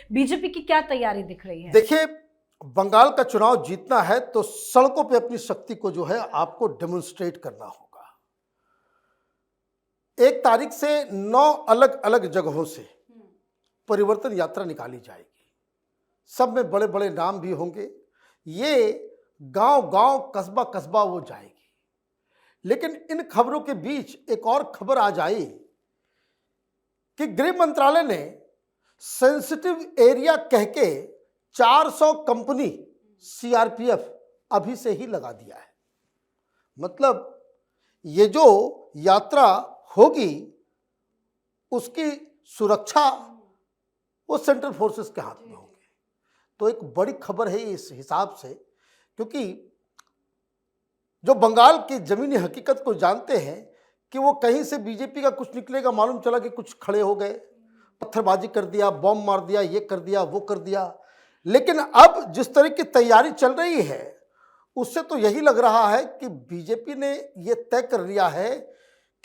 BJP की क्या तैयारी दिख रही है? देखिए, बंगाल का चुनाव जीतना है तो सड़कों पे अपनी शक्ति को जो है आपको डेमोन्स्ट्रेट करना होगा। 1 तारीख से 9 अलग अलग जगहों से परिवर्तन यात्रा निकाली जाएगी। सब में बड़े बड़े नाम भी होंगे। ये गांव गांव कस्बा कस्बा वो जाएगी। लेकिन इन खबरों के बीच एक और खबर आ जाई कि गृह मंत्रालय ने सेंसिटिव एरिया कह के 400 कंपनी सीआरपीएफ अभी से ही लगा दिया है। मतलब ये जो यात्रा होगी उसकी सुरक्षा वो सेंट्रल फोर्सेस के हाथ में होगी। तो एक बड़ी खबर है इस हिसाब से, क्योंकि जो बंगाल की जमीनी हकीकत को जानते हैं कि वो कहीं से बीजेपी का कुछ निकलेगा, मालूम चला कि कुछ खड़े हो गए, पत्थरबाजी कर दिया, बॉम्ब मार दिया, ये कर दिया, वो कर दिया। लेकिन अब जिस तरह की तैयारी चल रही है उससे तो यही लग रहा है कि बीजेपी ने ये तय कर लिया है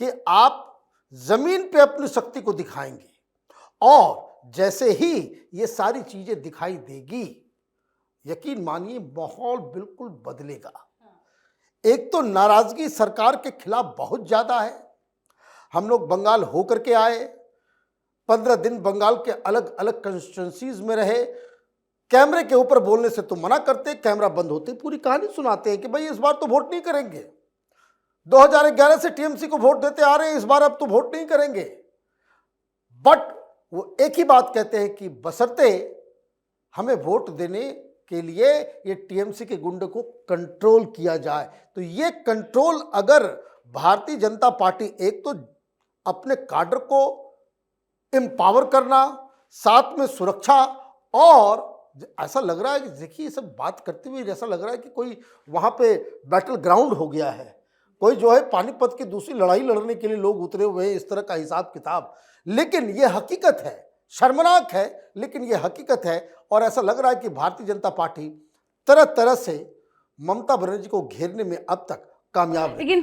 कि आप जमीन पे अपनी शक्ति को दिखाएंगे और जैसे ही ये सारी चीजें दिखाई देगी, यकीन मानिए माहौल बिल्कुल बदलेगा। एक तो नाराजगी सरकार के खिलाफ बहुत ज्यादा है। हम लोग बंगाल होकर के आए, 15 दिन बंगाल के अलग अलग कंस्टिट्यूंसीज में रहे। कैमरे के ऊपर बोलने से तो मना करते, कैमरा बंद होते पूरी कहानी सुनाते हैं कि भाई इस बार तो वोट नहीं करेंगे। 2011 से टीएमसी को वोट देते आ रहे हैं, इस बार अब तो वोट नहीं करेंगे। बट वो एक ही बात कहते हैं कि बशर्ते हमें वोट देने के लिए ये टीएमसी के गुंडे को कंट्रोल किया जाए। तो ये कंट्रोल अगर भारतीय जनता पार्टी एक तो अपने काडर को एम्पावर करना, साथ में सुरक्षा, और ऐसा लग रहा है कि देखिए सब बात करते हुए ऐसा लग रहा है कि कोई वहां पे बैटल ग्राउंड हो गया है, कोई जो है पानीपत की दूसरी लड़ाई लड़ने के लिए लोग उतरे हुए हैं, इस तरह का हिसाब किताब। लेकिन यह हकीकत है, शर्मनाक है लेकिन यह हकीकत है। और ऐसा लग रहा है कि भारतीय जनता पार्टी तरह तरह से ममता बनर्जी को घेरने में अब तक कामयाब है। लेकिन